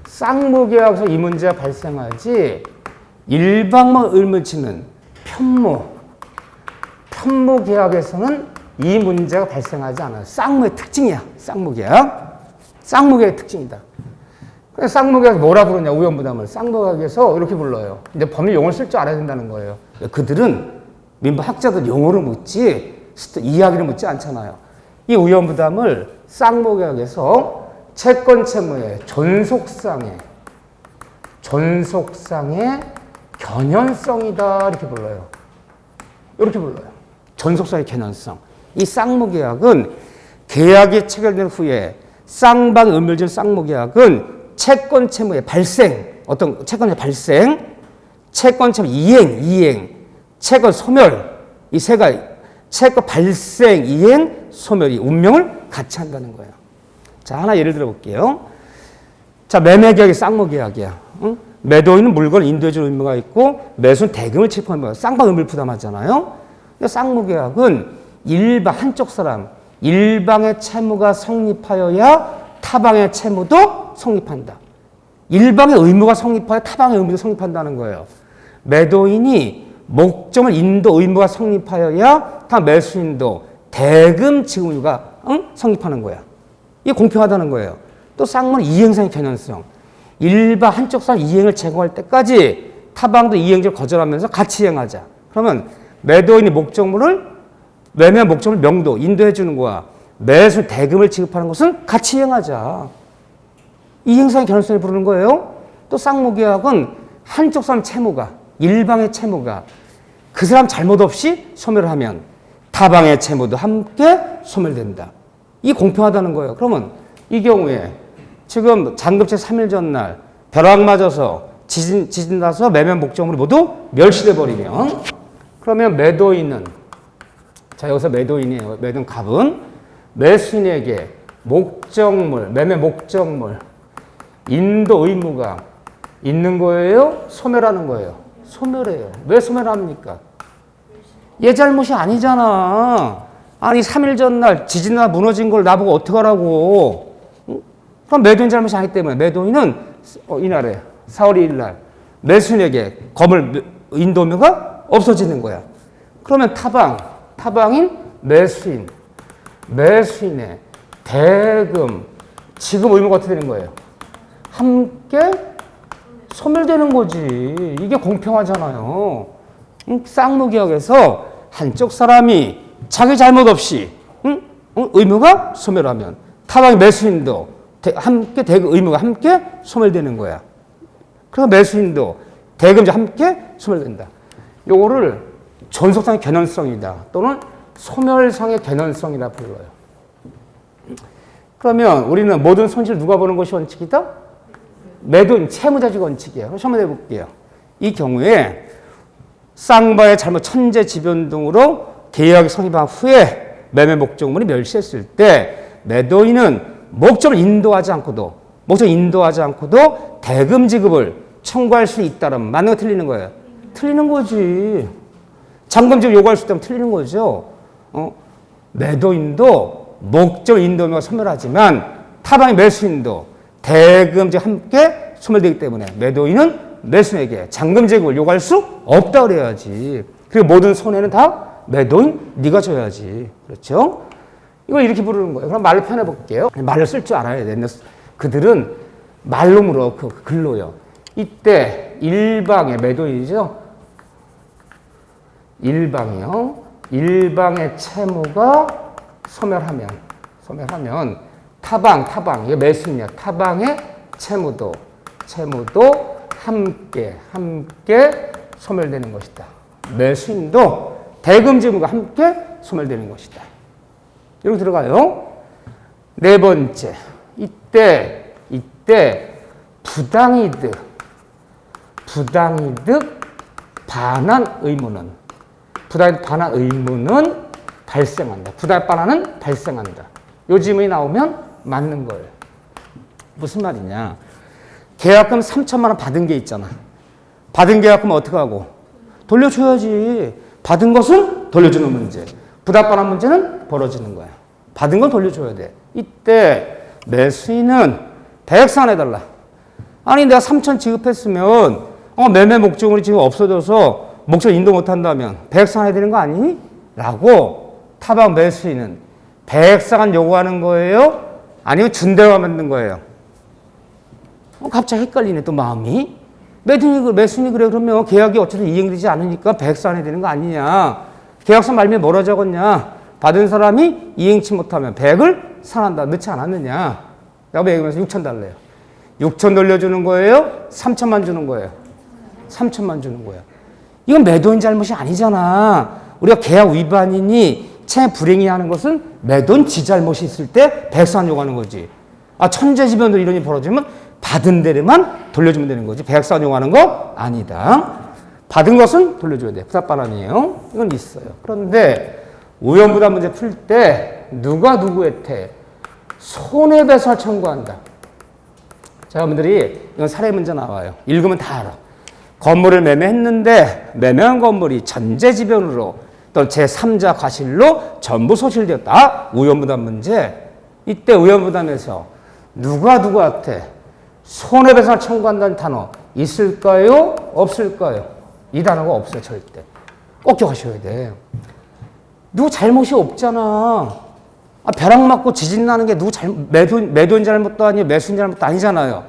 S1: 쌍무계약에서 이 문제가 발생하지 일방만 의무를 지는 편무계약에서는 이 문제가 발생하지 않아요. 쌍무의 특징이야. 쌍무계약의 특징이다. 그래서 쌍무계약에서 뭐라 부르냐, 위험부담을. 쌍무계약에서 이렇게 불러요. 이제 법률 용어를 쓸 줄 알아야 된다는 거예요. 그들은 민법 학자들 용어를 묻지 이야기를 묻지 않잖아요. 이 위험부담을 쌍무계약에서 채권 채무의 존속상의 견현성이다 이렇게 불러요. 이렇게 불러요. 존속상의 견현성. 이 쌍무계약은 계약이 체결된 후에 쌍방이 의무를 지는 쌍무계약은 채권 채무의 발생, 어떤 채권의 발생, 채권 채무 이행, 채권 소멸, 이 세 가지 채권 발생, 이행, 소멸이 운명을 같이 한다는 거예요. 자, 하나 예를 들어 볼게요. 자, 매매계약이 쌍무계약이야. 응? 매도인은 물건을 인도해 줄 의무가 있고 매수는 대금을 지급하는 거야. 쌍방 의무를 부담하잖아요. 근데 쌍무계약은 한쪽 사람, 일방의 채무가 성립하여야 타방의 채무도 성립한다. 일방의 의무가 성립하여 타방의 의무도 성립한다는 거예요. 매도인이 목적을 인도 의무가 성립하여야 타 매수인도 대금 지급 의무가 성립하는 거야. 이게 공평하다는 거예요. 또 쌍무는 이행상의 견현성. 한쪽 사람 이행을 제공할 때까지 타방도 이행을 거절하면서 같이 이행하자. 그러면 매도인이 매매 목적물 명도, 인도해 주는 거야. 매수 대금을 지급하는 것은 같이 이행하자. 이행상의 견현성을 부르는 거예요. 또 쌍무계약은 한쪽 사람 채무가, 일방의 채무가 그 사람 잘못 없이 소멸을 하면 타방의 채무도 함께 소멸된다. 이게 공평하다는 거예요. 그러면 이 경우에 지금 잔급체 3일 전날 벼락 맞아서 지진 나서 매매 목적물이 모두 멸시돼 버리면 그러면 매도인은, 자 여기서 매도인이에요. 매도인 갑은 매수인에게 매매 목적물 인도 의무가 있는 거예요? 소멸하는 거예요? 소멸해요. 왜 소멸합니까? 얘 잘못이 아니잖아. 아니 3일 전날 지진나 무너진 걸 나보고 어떡하라고. 응? 그럼 매도인 잘못이 아니기 때문에 매도인은 이날에 4월 2일 날 매수인에게 건물 인도묘가 없어지는 거야. 그러면 타방인 매수인의 대금, 지급 의무가 어떻게 되는 거예요? 함께 소멸되는 거지. 이게 공평하잖아요. 쌍무계약에서 한쪽 사람이 자기 잘못 없이 의무가 소멸하면 타방의 매수인도 함께 의무가 함께 소멸되는 거야. 그래서 매수인도 대금자 함께 소멸된다. 요거를 존속상의 개연성이다 또는 소멸상의 개연성이라 불러요. 그러면 우리는 모든 손실을 누가 보는 것이 원칙이다? 매도인 채무자직 원칙이에요. 그럼 한번 해볼게요. 이 경우에 쌍방의 잘못 천재지변 등으로 계약이 성립한 후에 매매 목적물이 멸시했을 때 매도인은 목적을 인도하지 않고도 대금 지급을 청구할 수 있다면 맞는 거 틀리는 거예요? 틀리는 거지. 잔금 지급 요구할 수 있다면 틀리는 거죠. 매도인도 목적 인도묘가 소멸하지만 타방의 매수인도 대금지 함께 소멸되기 때문에 매도인은 매수인에게 잔금 지급을 요구할 수 없다 그래야지. 그리고 모든 손해는 다 매도인 네가 져야지. 그렇죠? 이걸 이렇게 부르는 거예요. 그럼 말로 표현해 볼게요. 말로 쓸 줄 알아야 돼. 그들은 말로 물어 글로요. 이때 일방의 매도인이죠. 일방의 채무가 소멸하면 타방 이게 매수인이야. 타방의 채무도 함께 소멸되는 것이다. 매수인도 대금 지급과 함께 소멸되는 것이다. 여기 들어가요. 네 번째, 이때 부당이득 반환 의무는 발생한다. 부당 반환은 발생한다. 요 지문이 나오면 맞는 거예요. 무슨 말이냐? 계약금 3천만 원 받은 게 있잖아. 받은 계약금 어떻게 하고? 돌려줘야지. 받은 것은 돌려주는 문제. 부당 반환 문제는 벌어지는 거야. 받은 건 돌려줘야 돼. 이때 매수인은 배액상 해달라. 아니 내가 3천 지급했으면 매매 목적물이 지금 없어져서 목적 인도 못한다면 배액상 해야 되는 거 아니니? 라고 타방 매수인은 배액상환 요구하는 거예요? 아니면 준대가 만든 거예요? 갑자기 헷갈리네 또 마음이. 매수인이 그래 그러면 계약이 어쨌든 이행되지 않으니까 배액상환 해야 되는 거 아니냐. 계약서 말미에 뭐라 적었냐. 받은 사람이 이행치 못하면 배액을 상환한다. 넣지 않았느냐. 라고 얘기하면서 6천 달래요. 6천 돌려주는 거예요? 3천만 주는 거예요? 3천만 주는 거예요. 이건 매도인 잘못이 아니잖아. 우리가 계약 위반이니 채 불행이 하는 것은 매도인 지 잘못이 있을 때 배액상환 요구하는 거지. 천재지변으로 이런 일이 벌어지면 받은 데만 돌려주면 되는 거지. 배액상환 요구하는 거 아니다. 받은 것은 돌려줘야 돼. 부당반환이에요. 이건 있어요. 그런데 우연부담 문제 풀 때 누가 누구한테 손해배상을 청구한다. 자, 여러분들이 이건 사례 문제 나와요. 읽으면 다 알아. 건물을 매매했는데 매매한 건물이 전제지변으로 또 제3자 과실로 전부 소실되었다. 우연부담 문제. 이때 우연부담에서 누가 누구한테 손해배상을 청구한다는 단어 있을까요? 없을까요? 이 단어가 없어요. 절대. 꼭 기억하셔야 돼. 누구 잘못이 없잖아. 벼락 맞고 지진 나는 게 매도인 잘못도 아니고 매수인 잘못도 아니잖아요.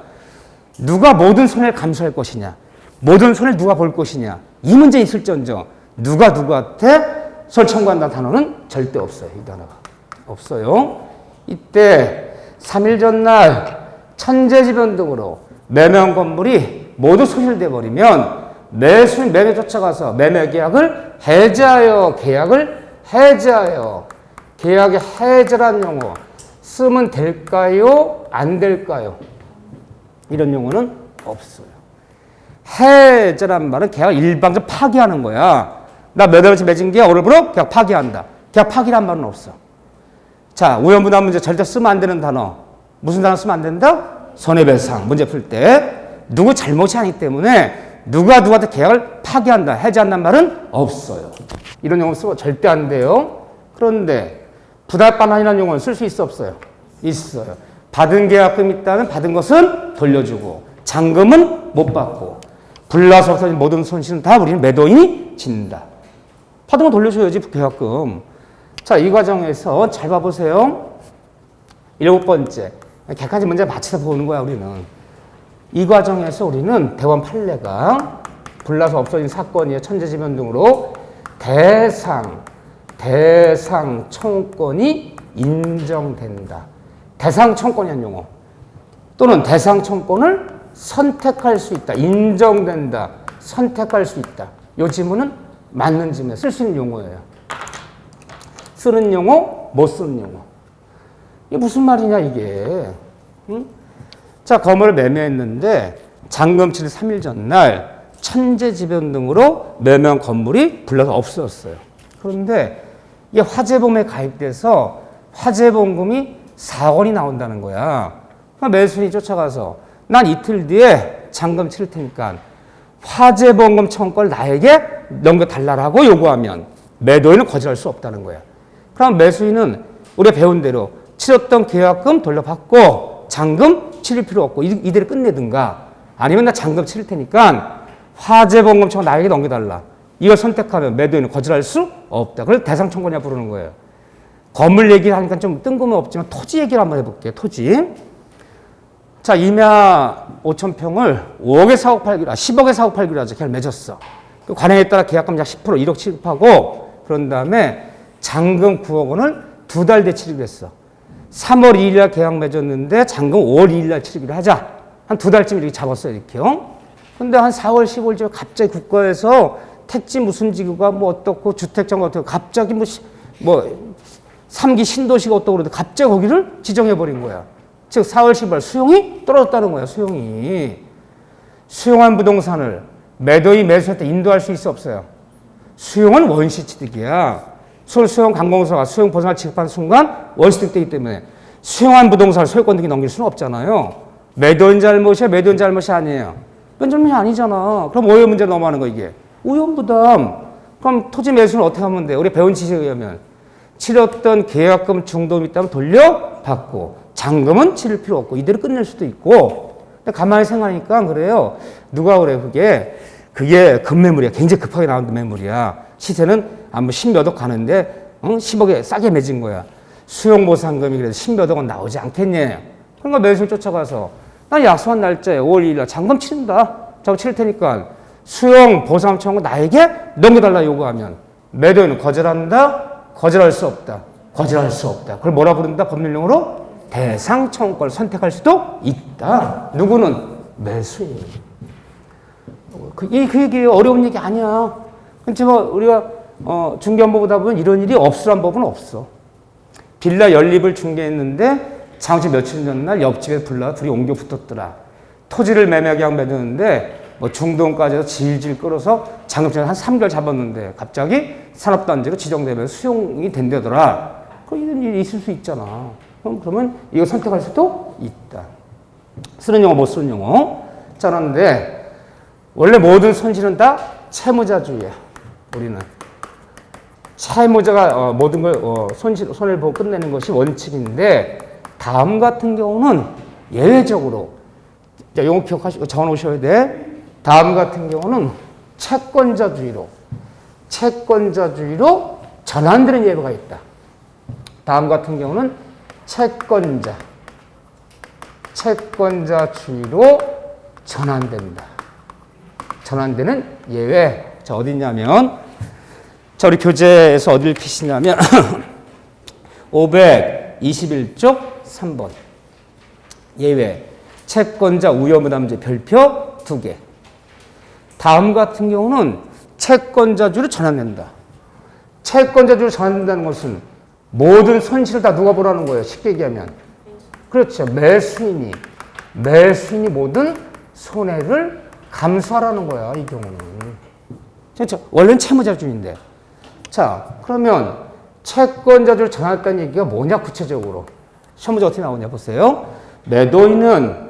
S1: 누가 모든 손해를 감수할 것이냐. 모든 손해를 누가 볼 것이냐. 이 문제 있을지언정 누가 누구한테 손해를 청구한다는 단어는 절대 없어요. 이 단어가. 없어요. 이때 3일 전날 천재지변 등으로 매매한 건물이 모두 소실돼 버리면 매수인 매매 쫓아가서 매매 계약을 해제하여 계약의 해제란 용어 쓰면 될까요? 안 될까요? 이런 용어는 없어요. 해제란 말은 계약을 일방적으로 파기하는 거야. 나 몇 월치 맺은 게 오늘부로 계약 파기한다. 계약 파기란 말은 없어. 자, 우연부담 문제 절대 쓰면 안 되는 단어. 무슨 단어 쓰면 안 된다? 손해배상 문제 풀 때 누구 잘못이 아니기 때문에 누가 누구한테 계약을 파기한다, 해제한다는 말은 없어요. 이런 용어 쓰고 절대 안 돼요. 그런데 부달반환이라는 용어는 쓸 수 있어 없어요? 있어요. 받은 계약금 있다면 받은 것은 돌려주고 잔금은 못 받고 불나서 없어진 모든 손실은 다 우리는 매도인이 진다. 받은 거 돌려줘야지 계약금. 자, 이 과정에서 잘 봐보세요. 7번째. 객관식 문제 맞춰서 보는 거야 우리는. 이 과정에서 우리는 대원 판례가 불나서 없어진 사건이요 천재지변 등으로 대상 청권이 인정된다. 대상 청권이라는 용어 또는 대상 청권을 선택할 수 있다. 인정된다. 선택할 수 있다. 이 지문은 맞는 지문에 쓸 수 있는 용어예요. 쓰는 용어, 못 쓰는 용어. 이게 무슨 말이냐 이게. 응? 자, 건물을 매매했는데 잔금 치를 3일 전날 천재지변 등으로 매매한 건물이 불나서 없어졌어요. 그런데 이게 화재보험에 가입돼서 화재보험금이 4원이 나온다는 거야. 매수인이 쫓아가서 난 이틀 뒤에 잔금 치를 테니까 화재보험금 청구권을 나에게 넘겨달라고 요구하면 매도인은 거절할 수 없다는 거야. 그럼 매수인은 우리가 배운 대로 치렀던 계약금 돌려받고 잔금 치를 필요 없고 이대로 끝내든가 아니면 나 잔금 치를 테니까 화재보험금 청구 나에게 넘겨달라. 이걸 선택하면 매도인은 거절할 수 없다. 그래서 대상청구냐 부르는 거예요. 건물 얘기를 하니까 좀 뜬금은 없지만 토지 얘기를 한번 해볼게요. 토지. 자, 임야 5,000평을 5억에 사고 팔기로, 10억에 사고 팔기로 하죠. 계약을 맺었어. 그 관행에 따라 계약금 약 10% 1억 취급하고 그런 다음에 잔금 9억 원을 2달 뒤에 치르기로 했어. 3월 2일 날 계약 맺었는데 잔금 5월 2일 날 치르기로 하자. 한 2달쯤 이렇게 잡았어요. 이렇게요. 근데 한 4월 15일쯤에 갑자기 국가에서 택지 무슨 지구가 뭐 어떻고 주택정가 어떻고 갑자기 뭐 3기 신도시가 어떻고 그러는데 갑자기 거기를 지정해버린 거야. 즉 4월 10일 수용이 떨어졌다는 거야. 수용이. 수용한 부동산을 매도인 매수할 때 인도할 수 있어 없어요? 수용은 원시취득이야. 서울 수용 관공서가 수용 보상을 지급한 순간 원시취득되기 때문에 수용한 부동산을 소유권 등기 넘길 수는 없잖아요. 매도인 잘못이야? 매도인 잘못이 아니에요. 그건 잘못이 아니잖아. 그럼 오해 문제로 넘어가는 거 이게. 오염부담. 그럼 토지 매수는 어떻게 하면 돼? 우리 배운 지식에 의하면 치렀던 계약금 중도금이 있다면 돌려받고 잔금은 치를 필요 없고 이대로 끝낼 수도 있고. 근데 가만히 생각하니까 그래요. 누가 그래 그게 급매물이야. 굉장히 급하게 나오는 매물이야. 시세는 아무 10몇 억 가는데 10억에 싸게 매진 거야. 수용보상금이 그래도 10몇 억은 나오지 않겠니? 그러니까 매수를 쫓아가서 나 약속한 날짜에 5월 2일 날 잔금 치른다. 잔금 치를 테니까 수용 보상 청구 나에게 넘겨달라 요구하면 매도인은 거절한다. 거절할 수 없다. 거절할 수 없다. 그걸 뭐라 부른다? 법률용어로 대상 청구권을 선택할 수도 있다. 누구는? 매수인. 그 얘기 어려운 얘기 아니야. 근데 뭐 우리가 중개업 보다 보면 이런 일이 없으란 법은 없어. 빌라 연립을 중개했는데 장치 며칠 전날 옆집에 불나서 둘이 옮겨 붙었더라. 토지를 매매 계약 맺었는데 뭐 중도금까지 해서 질질 끌어서 잔금치를 한 3개월 잡았는데 갑자기 산업단지로 지정되면서 수용이 된다더라. 이런 일이 있을 수 있잖아. 그러면 이거 선택할 수도 있다. 쓰는 용어 못 쓰는 용어. 자, 그런데 원래 모든 손실은 다 채무자주의야. 우리는 채무자가 모든 걸 손해를 보고 끝내는 것이 원칙인데 다음 같은 경우는 예외적으로 용어 기억하시고 적어놓으셔야 돼. 다음 같은 경우는 채권자주의로 전환되는 예외가 있다. 다음 같은 경우는 채권자주의로 전환된다. 전환되는 예외. 자, 어디냐면 자, 우리 교재에서 어디를 피시냐면 521쪽 3번 예외 채권자 우여부담제 별표 2개. 다음 같은 경우는 채권자주로 전환된다. 채권자주로 전환된다는 것은 모든 손실을 다 누가 보라는 거예요. 쉽게 얘기하면. 그렇죠. 매수인이 모든 손해를 감수하라는 거야. 이 경우는. 그렇죠. 원래는 채무자주인데. 자, 그러면 채권자주로 전환했다는 얘기가 뭐냐 구체적으로. 시험 문제 어떻게 나오냐 보세요. 매도인은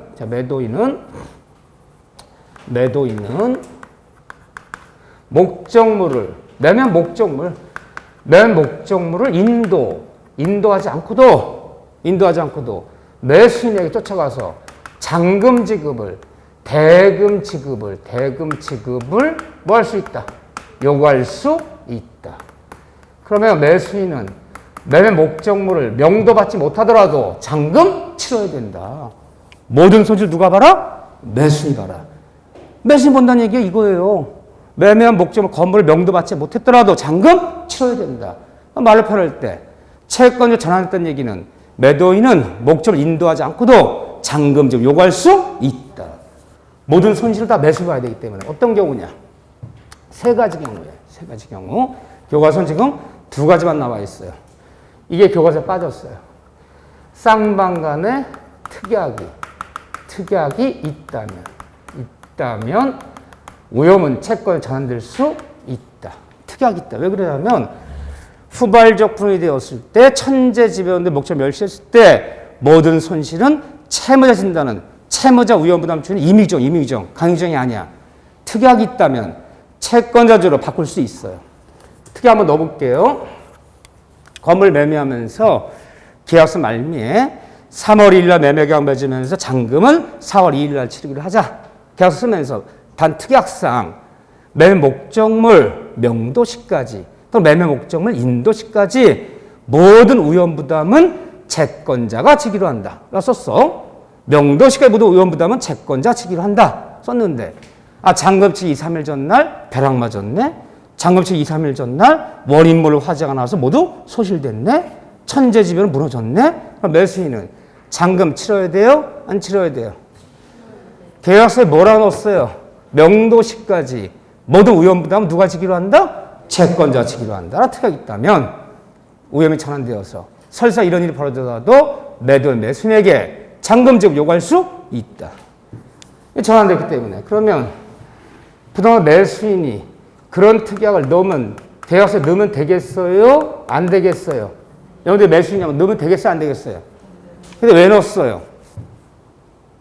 S1: 목적물을 매매한 목적물을 인도하지 않고도 매수인에게 쫓아가서 잔금 지급을, 대금 지급을 뭐 할 수 있다? 요구할 수 있다. 그러면 매수인은 매매 목적물을 명도받지 못하더라도 잔금 치러야 된다. 모든 손실 누가 봐라? 매수인이 봐라. 매수인 본다는 얘기가 이거예요. 매매한 목적물 건물을 명도받지 못했더라도 잔금 치러야 된다. 말을 편할 때 채권을 전환했다는 얘기는 매도인은 목적을 인도하지 않고도 잔금 지급 요구할 수 있다. 모든 손실을 다 매수해야 되기 때문에 어떤 경우냐? 세 가지 경우. 교과서는 지금 두 가지만 나와 있어요. 이게 교과서에 빠졌어요. 쌍방간에 특약이 있다면 오염은 채권에 전환될 수 있다. 특약이 있다. 왜 그러냐면 후발적 분이 되었을 때 천재지변대 목적 멸시했을 때 모든 손실은 채무자 진다는 채무자 위험부담 주는 임의정, 강의정이 아니야. 특약이 있다면 채권자주로 바꿀 수 있어요. 특약 한번 넣어볼게요. 건물 매매하면서 계약서 말미에 3월 2일 날 매매계약 맺으면서 잔금은 4월 2일 날 치르기로 하자. 계약서 쓰면서 단 특약상 매매 목적물 명도시까지 또 매매 목적물 인도시까지 모든 위험부담은 채권자가 지기로 한다. 라고 썼어. 명도시까지 모든 위험부담은 채권자 지기로 한다. 썼는데 잔금치 2, 3일 전날 벼락 맞았네. 잔금치 2, 3일 전날 원인물 화재가 나와서 모두 소실됐네. 천재지변은 무너졌네. 그럼 매수인은 잔금 치러야 돼요? 안 치러야 돼요? 계약서에 뭐라 넣었어요? 명도시까지 모든 위험부담은 누가 지기로 한다? 채권자 지기로 한다. 특약이 있다면 위험이 전환되어서 설사 이런 일이 벌어져도 매수인에게 잔금 지급 요구할 수 있다. 전환됐기 때문에 그러면 부동산 매수인이 그런 특약을 넣으면 계약서에 넣으면 되겠어요? 안 되겠어요? 여러분들 매수인이냐면 넣으면 되겠어요? 안 되겠어요? 근데 왜 넣었어요?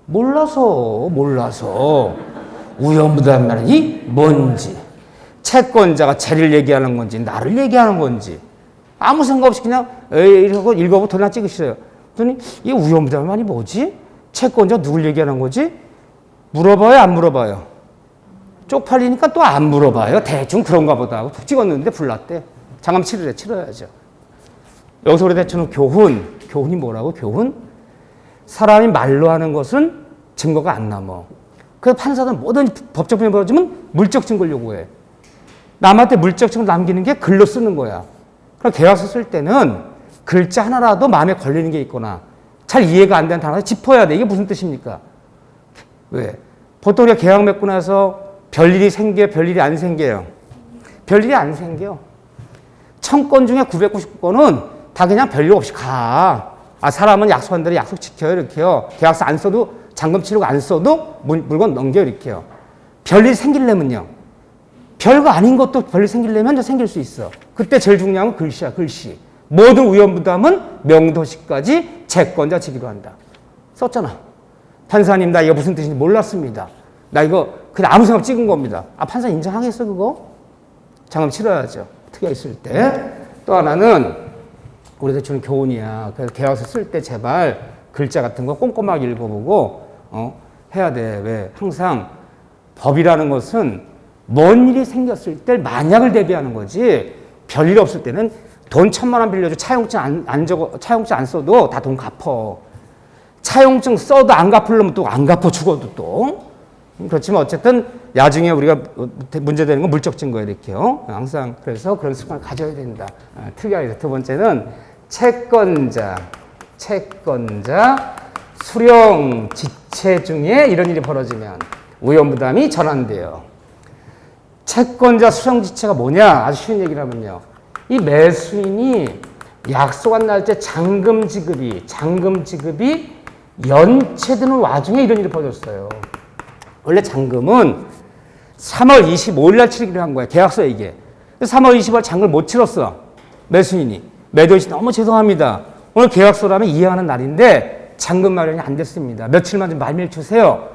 S1: 몰라서 위험부담이라니 뭔지 채권자가 쟤를 얘기하는 건지 나를 얘기하는 건지 아무 생각 없이 그냥 이러고 읽어보고 도장 찍으시어요. 그랬더니 이 위험부담이 뭐지? 채권자가 누굴 얘기하는 거지? 물어봐요? 안 물어봐요? 쪽팔리니까 또 안 물어봐요. 대충 그런가 보다 하고 찍었는데 불났대. 잔금 치러야죠. 여기서 우리 대충은 교훈이 뭐라고? 교훈? 사람이 말로 하는 것은 증거가 안 남아. 그래서 판사는 모든 법적 분쟁이 벌어지면 물적 증거를 요구해. 남한테 물적 증거를 남기는 게 글로 쓰는 거야. 그럼 계약서 쓸 때는 글자 하나라도 마음에 걸리는 게 있거나 잘 이해가 안 되는 단어를 짚어야 돼. 이게 무슨 뜻입니까? 왜? 보통 우리가 계약 맺고 나서 별일이 생겨요? 별일이 안 생겨요? 별일이 안 생겨. 1000건 중에 999건은 다 그냥 별일 없이 가. 사람은 약속한 대로 약속 지켜요. 이렇게요. 계약서 안 써도 잔금 치르고 안 써도 물건 넘겨요. 이렇게요. 별일 생기려면요. 별거 아닌 것도 별일 생기려면 생길 수 있어. 그때 제일 중요한 건 글씨야. 글씨. 모든 위험부담은 명도시까지 채권자 지기로 한다. 썼잖아. 판사님 나 이거 무슨 뜻인지 몰랐습니다. 나 이거 그냥 아무 생각 찍은 겁니다. 판사 인정하겠어 그거? 잔금 치러야죠. 특약 있을 때. 또 하나는 우리가 주는 교훈이야. 그래서 계약서 쓸 때 제발 글자 같은 거 꼼꼼하게 읽어보고 해야 돼. 왜? 항상 법이라는 것은 뭔 일이 생겼을 때 만약을 대비하는 거지 별일 없을 때는 돈 1000만 원 빌려줘. 차용증 안 써도 다 돈 갚어. 차용증 써도 안 갚으려면 또 안 갚아 죽어도 또. 그렇지만 어쨌든 나중에 우리가 문제되는 건 물적 증거야 이렇게요. 항상 그래서 그런 습관을 가져야 된다. 특이하게 두 번째는 채권자 수령 지체 중에 이런 일이 벌어지면 위험부담이 전환돼요. 채권자 수령 지체가 뭐냐? 아주 쉬운 얘기를 하면요. 이 매수인이 약속한 날짜 잔금 지급이 연체되는 와중에 이런 일이 벌어졌어요. 원래 잔금은 3월 25일 날 치르기로 한 거야. 계약서에 이게. 3월 25일 잔금을 못 치렀어. 매수인이. 매도인이 너무 죄송합니다. 오늘 계약서라면 이해하는 날인데 잔금 마련이 안 됐습니다. 며칠만 좀 말미를 주세요.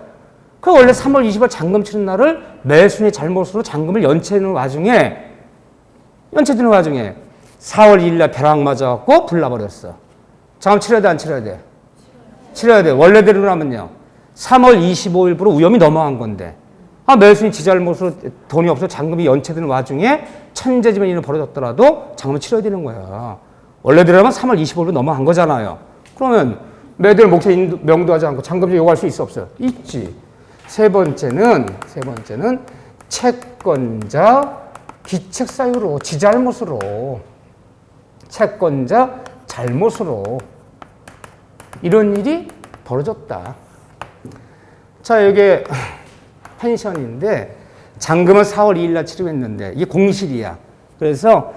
S1: 그 원래 3월 20일 잔금 치른 날을 매수인의 잘못으로 잔금을 연체되는 와중에 4월 2일 날 벼락 맞아갖고 불 나버렸어. 잠깐 치러야 돼, 안 치러야 돼? 치러야 돼. 원래대로 하면요. 3월 25일부로 위험이 넘어간 건데. 매수인이 지 잘못으로 돈이 없어 잔금이 연체되는 와중에 천재지변 일이 벌어졌더라도 잔금을 치러야 되는 거야. 원래대로 하면 3월 25일로 넘어간 거잖아요. 그러면 매도를 목세 명도하지 않고 잔금을 요구할 수 있어, 없어요? 있지. 세 번째는 채권자 기책 사유로, 지 잘못으로, 채권자 잘못으로 이런 일이 벌어졌다. 자, 이게 펜션인데 잔금은 4월 2일 날 치르했는데 이게 공실이야. 그래서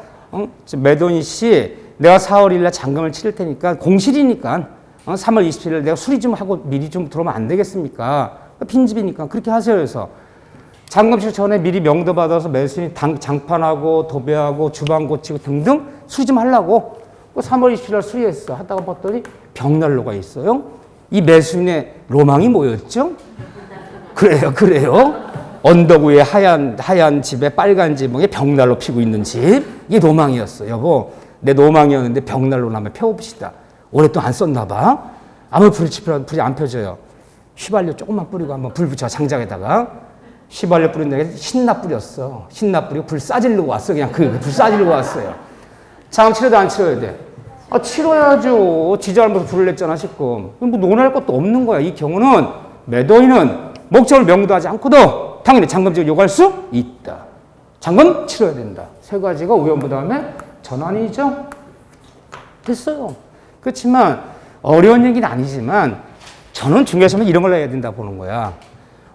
S1: 매도인 씨, 내가 4월 2일 날 잔금을 치를 테니까 공실이니까 3월 27일 내가 수리 좀 하고 미리 좀 들어오면 안 되겠습니까? 빈집이니까 그렇게 하세요. 그래서 잔금 칠 전에 미리 명도 받아서 매수인이 장판하고 도배하고 주방 고치고 등등 수리 좀 하려고 3월 27일 날 수리했어. 하다가 봤더니 벽난로가 있어요. 이 매수인의 로망이 뭐였죠? 그래요. 언덕 위에 하얀 집에 빨간 지붕에 벽난로 피고 있는 집. 이게 로망이었어. 여보, 내 로망이었는데 벽난로를 한번 펴봅시다. 오랫동안 안 썼나 봐. 아무 불이 안 펴져요. 휘발유 조금만 뿌리고 한번 불 붙여, 장작에다가. 휘발유 뿌린 데에 신나 뿌렸어. 신나 뿌리고 불 싸지르고 왔어. 그냥 불 싸지르고 왔어요. 장 치러도 안 치러야 돼? 치러야죠. 지 잘못해서 불을 냈잖아, 지금. 뭐 논할 것도 없는 거야. 이 경우는 매도인은 목적을 명도하지 않고도 당연히 잔금지를 요구할 수 있다. 잔금 치러야 된다. 세 가지가 우연부담의 전환이죠. 됐어요. 그렇지만 어려운 얘기는 아니지만 저는 중개사면 이런 걸 해야 된다 보는 거야.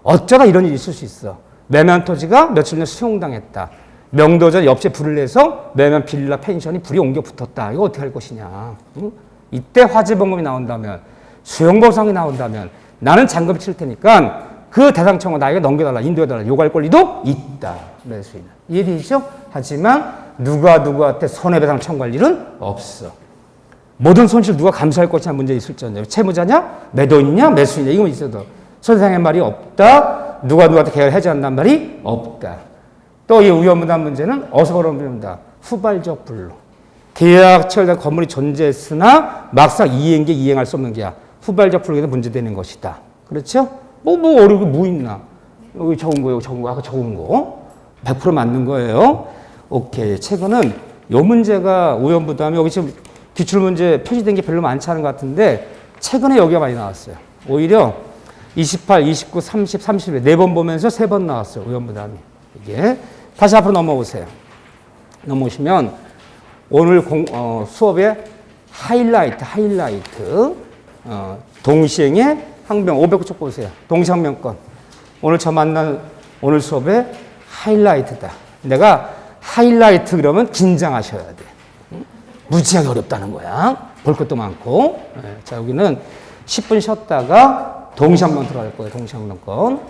S1: 어쩌다 이런 일이 있을 수 있어. 매매한 토지가 며칠 전에 수용당했다. 명도자 옆에 불을 내서 매매한 빌라 펜션이 불이 옮겨 붙었다. 이거 어떻게 할 것이냐. 응? 이때 화재보험이 나온다면, 수용보상이 나온다면 나는 잔금 칠 테니까 그 대상청을 나에게 넘겨달라, 인도해달라 요구할 권리도 있다. 매수인은. 이해되죠? 하지만 누구한테 손해배상 청구할 일은 없어. 모든 손실 누가 감수할 것이냐 문제 있을지언정. 채무자냐? 매도인이냐? 매수인이냐? 이건 있어도 선생의 말이 없다. 누구한테 계약을 해지한다는 말이 없다. 또 이 우연부담 문제는 어디서 벌어집니다. 후발적 불로. 계약 체결된 건물이 존재했으나 막상 이행할 수 없는 계약. 후발적 불로에서 문제되는 것이다. 그렇죠? 뭐 어려운 게 뭐 있나? 여기 적은 거, 아까 적은 거. 100% 맞는 거예요. 오케이. 최근은 요 문제가 우연부담이 여기 지금 기출문제 표시된 게 별로 많지 않은 것 같은데 최근에 여기가 많이 나왔어요. 오히려 28, 29, 30, 31 4번 보면서 3번 나왔어요. 우연부담이. 이게. 다시 앞으로 넘어오세요. 넘어오시면 오늘 수업의 하이라이트. 동시행의 항변 500쪽 보세요. 동시항변권. 오늘 저 만난 오늘 수업의 하이라이트다. 내가 하이라이트 그러면 긴장하셔야 돼. 무지하게 어렵다는 거야. 볼 것도 많고. 자, 여기는 10분 쉬었다가 동시항변 들어갈 거예요. 동시항변권.